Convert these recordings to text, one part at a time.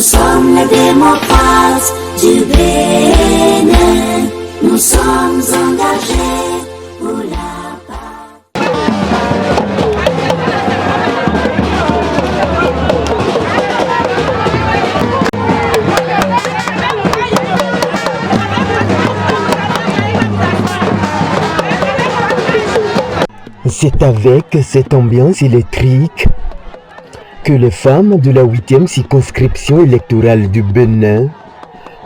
sommes les démocrates du Bénin. Nous sommes engagés pour la paix. C'est avec cette ambiance électrique que les femmes de la 8e circonscription électorale du Bénin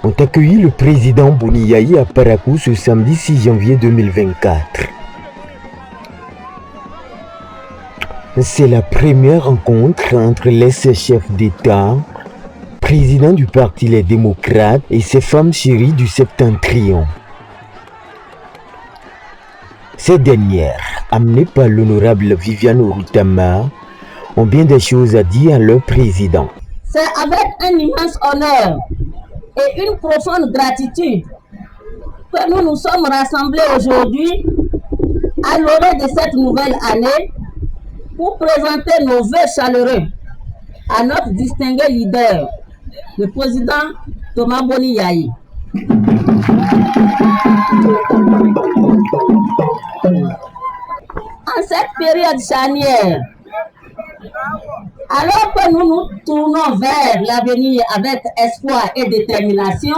ont accueilli le président Boni Yayi à Parakou ce samedi 6 janvier 2024. C'est la première rencontre entre l'ex-chef d'État, président du parti Les Démocrates, et ses femmes chéries du Septentrion. Ces dernières, amenées par l'honorable Viviane Orutama, ont bien des choses à dire à leur président. C'est avec un immense honneur et une profonde gratitude que nous nous sommes rassemblés aujourd'hui à l'orée de cette nouvelle année pour présenter nos vœux chaleureux à notre distingué leader, le président Thomas Boni Yayi. En cette période charnière, alors que nous nous tournons vers l'avenir avec espoir et détermination,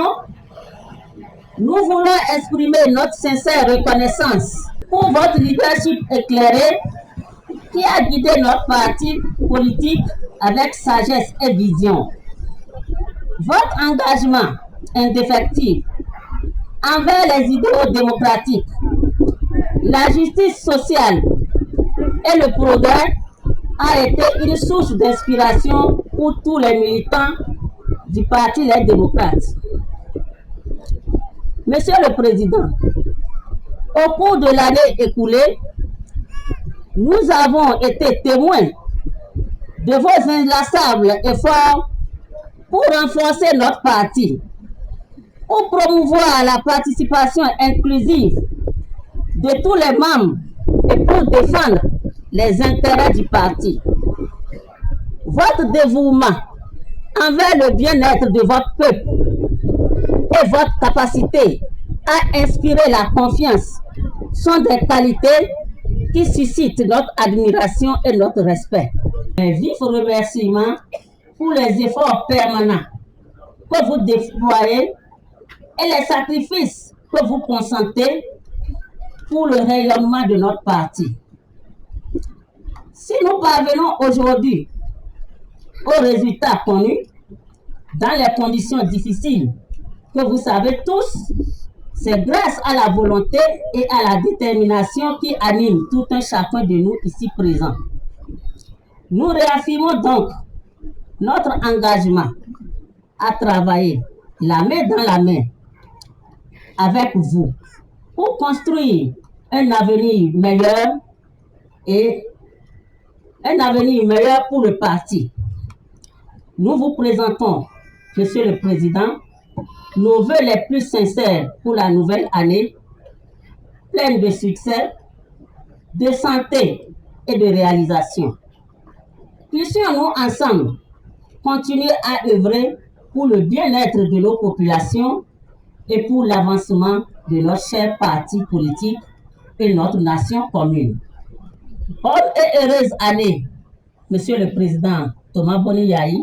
nous voulons exprimer notre sincère reconnaissance pour votre leadership éclairé qui a guidé notre parti politique avec sagesse et vision. Votre engagement indéfectible envers les idéaux démocratiques, la justice sociale et le progrès a été une source d'inspiration pour tous les militants du Parti Les Démocrates. Monsieur le Président, au cours de l'année écoulée, nous avons été témoins de vos inlassables efforts pour renforcer notre parti, pour promouvoir la participation inclusive de tous les membres et pour défendre les intérêts du parti. Votre dévouement envers le bien-être de votre peuple et votre capacité à inspirer la confiance sont des qualités qui suscitent notre admiration et notre respect. Un vif remerciement pour les efforts permanents que vous déployez et les sacrifices que vous consentez pour le rayonnement de notre parti. Si nous parvenons aujourd'hui aux résultats connus, dans les conditions difficiles que vous savez tous, c'est grâce à la volonté et à la détermination qui anime tout un chacun de nous ici présents. Nous réaffirmons donc notre engagement à travailler la main dans la main avec vous pour construire un avenir meilleur et un avenir meilleur pour le parti. Nous vous présentons, Monsieur le Président, nos vœux les plus sincères pour la nouvelle année, pleine de succès, de santé et de réalisation. Puissions-nous ensemble continuer à œuvrer pour le bien-être de nos populations et pour l'avancement de notre cher parti politique et notre nation commune. Bonne et heureuse année, Monsieur le Président Thomas Boni Yayi.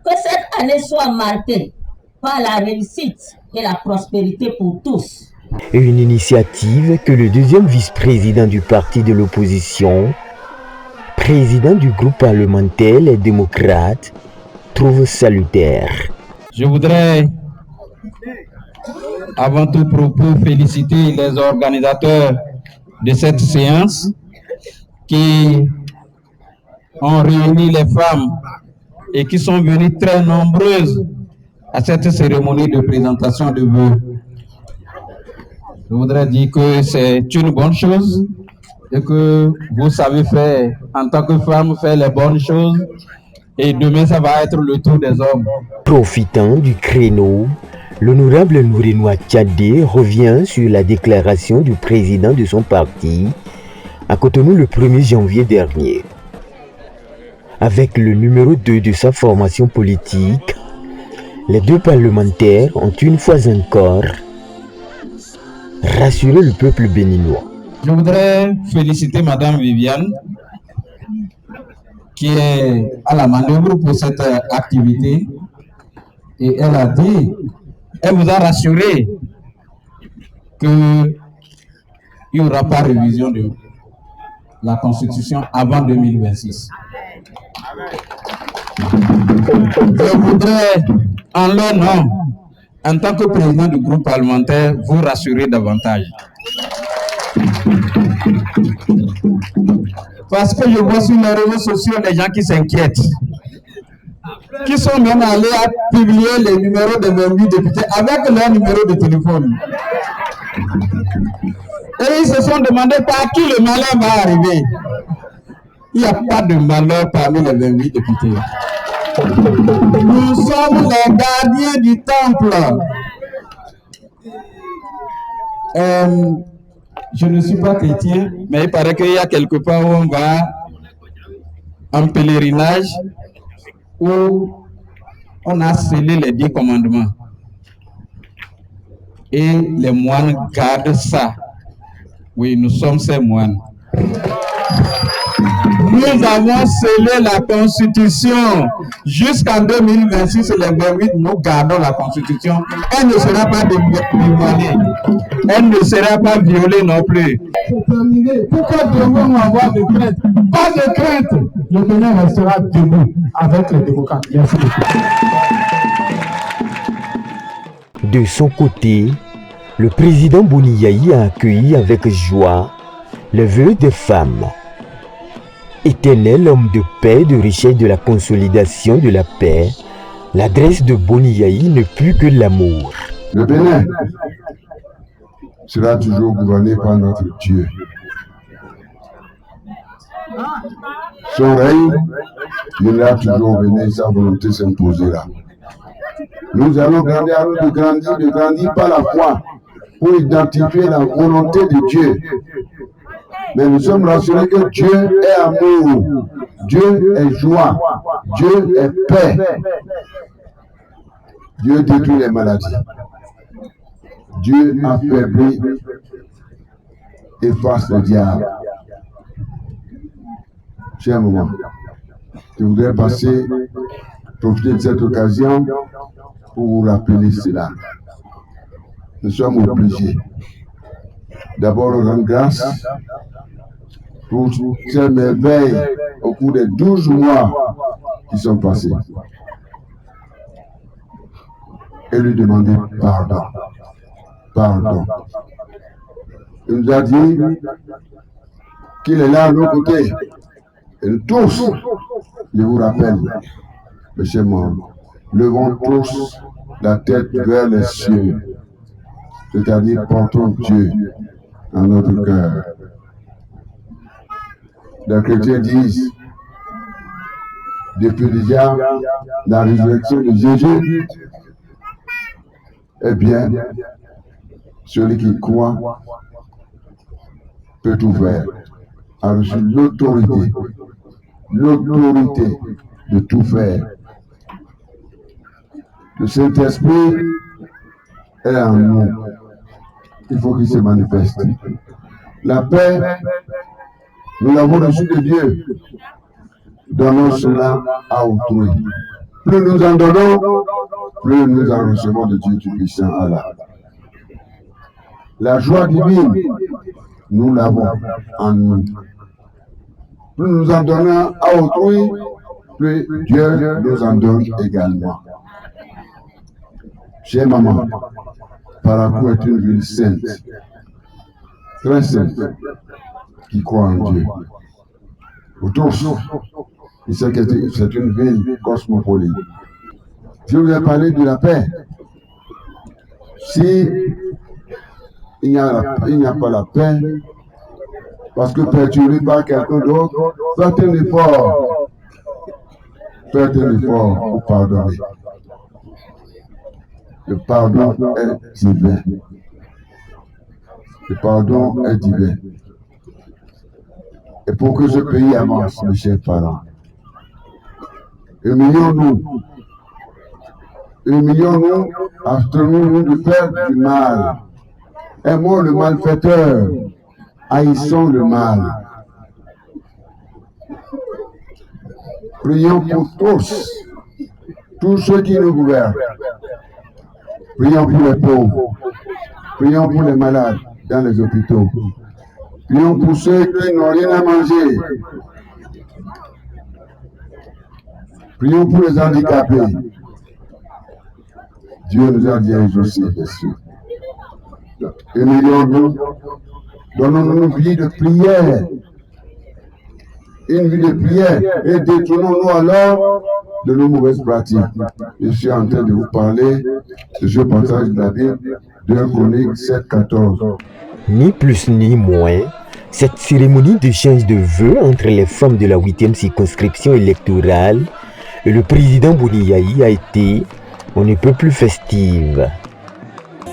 Que cette année soit marquée par la réussite et la prospérité pour tous. Une initiative que le deuxième vice-président du parti de l'opposition, président du groupe parlementaire Les Démocrates, trouve salutaire. Je voudrais avant tout propos féliciter les organisateurs de cette séance qui ont réuni les femmes et qui sont venues très nombreuses à cette cérémonie de présentation de vœux. Je voudrais dire que c'est une bonne chose et que vous savez faire, en tant que femme, faire les bonnes choses et demain ça va être le tour des hommes. Profitant du créneau, l'honorable Nourinoua Tchadé revient sur la déclaration du président de son parti à Cotonou le 1er janvier dernier. Avec le numéro 2 de sa formation politique, Les deux parlementaires ont une fois encore rassuré le peuple béninois. Je voudrais féliciter Madame Viviane qui est à la manœuvre pour cette activité et elle a dit, elle vous a rassuré qu'il n'y aura pas révision de la Constitution avant 2026. Je voudrais, en leur nom, en tant que président du groupe parlementaire, vous rassurer davantage. Parce que je vois sur les réseaux sociaux des gens qui s'inquiètent, qui sont même allés à publier les numéros des 28 députés avec leur numéro de téléphone. Et ils se sont demandé par qui le malheur va arriver. Il n'y a pas de malheur parmi les 28 députés. Nous sommes les gardiens du temple. Je ne suis pas chrétien, mais il paraît qu'il y a quelque part où on va en pèlerinage, où on a scellé les 10 commandements. Et les moines gardent ça. Oui, nous sommes ces moines. Nous avons scellé la Constitution jusqu'en 2026, les 28, nous gardons la Constitution. Elle ne sera pas dévoilée. Elle ne sera pas violée non plus. Pour terminer, pourquoi devons-nous avoir de crainte? Pas de crainte. Le Bénin restera debout avec les démocrates. Merci beaucoup. De son côté, le président Boni Yayi a accueilli avec joie le vœu des femmes. Éternel homme de paix, de richesse, de la consolidation de la paix, l'adresse de Boni Yayi ne plus que l'amour. Le Bénin sera toujours gouverné par notre Dieu. Son règne ira toujours venir, sa volonté s'imposera. Nous allons grandir de grandir par la foi pour identifier la volonté de Dieu. Mais nous sommes rassurés que Dieu est amour, Dieu est joie, Dieu est paix. Dieu détruit les maladies. Dieu affaiblit, efface le diable. Chers moments, je voudrais profiter de cette occasion pour vous rappeler cela. Nous sommes obligés d'abord de rendre grâce pour ces merveilles au cours des 12 mois qui sont passés et lui demander pardon. Pardon. Il nous a dit qu'il est là à nos côtés. Et nous tous, je vous rappelle, mes chers membres, levons tous la tête vers les cieux, c'est-à-dire portons Dieu en notre cœur. Les chrétiens disent, depuis déjà la résurrection de Jésus, eh bien, celui qui croit peut tout faire, a reçu l'autorité de tout faire. Le Saint-Esprit est en nous. Il faut qu'il se manifeste. La paix, nous l'avons reçue de Dieu. Donnons cela à autrui. Plus nous en donnons, plus nous en recevons de Dieu Tout-Puissant, Allah. La joie divine, nous l'avons en nous. Plus nous en donnons à autrui, plus Dieu nous en donne également. Chère maman, Parakou est une ville sainte, très sainte, qui croit en Dieu. Pour tous, il sait que c'est une ville cosmopolite. Je vous ai parlé de la paix. Si il n'y a pas la paix, parce que perturbé par quelqu'un d'autre, faites un effort. Faites un effort pour pardonner. Le pardon est divin. Le pardon est divin. Et pour que ce pays avance, mes chers parents, humilions-nous. Humilions-nous, abstenons-nous de faire du mal. Aimons le malfaiteur, haïssons le mal. Prions pour tous ceux qui nous gouvernent. Prions pour les pauvres. Prions pour les malades dans les hôpitaux. Prions pour ceux qui n'ont rien à manger. Prions pour les handicapés. Dieu nous a dit aussi, bien sûr. Humilions-nous, donnons-nous une vie de prière. Une vie de prière et détournons-nous alors de nos mauvaises pratiques. Je suis en train de vous parler de ce passage de la Bible, 2 Chroniques 7-14. Ni plus ni moins, cette cérémonie d'échange de vœux entre les femmes de la 8e circonscription électorale et le président Boni a été, on ne peut plus festive.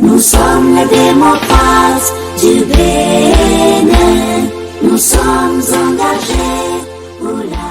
Nous sommes les démocrates du Bénin, nous sommes engagés pour la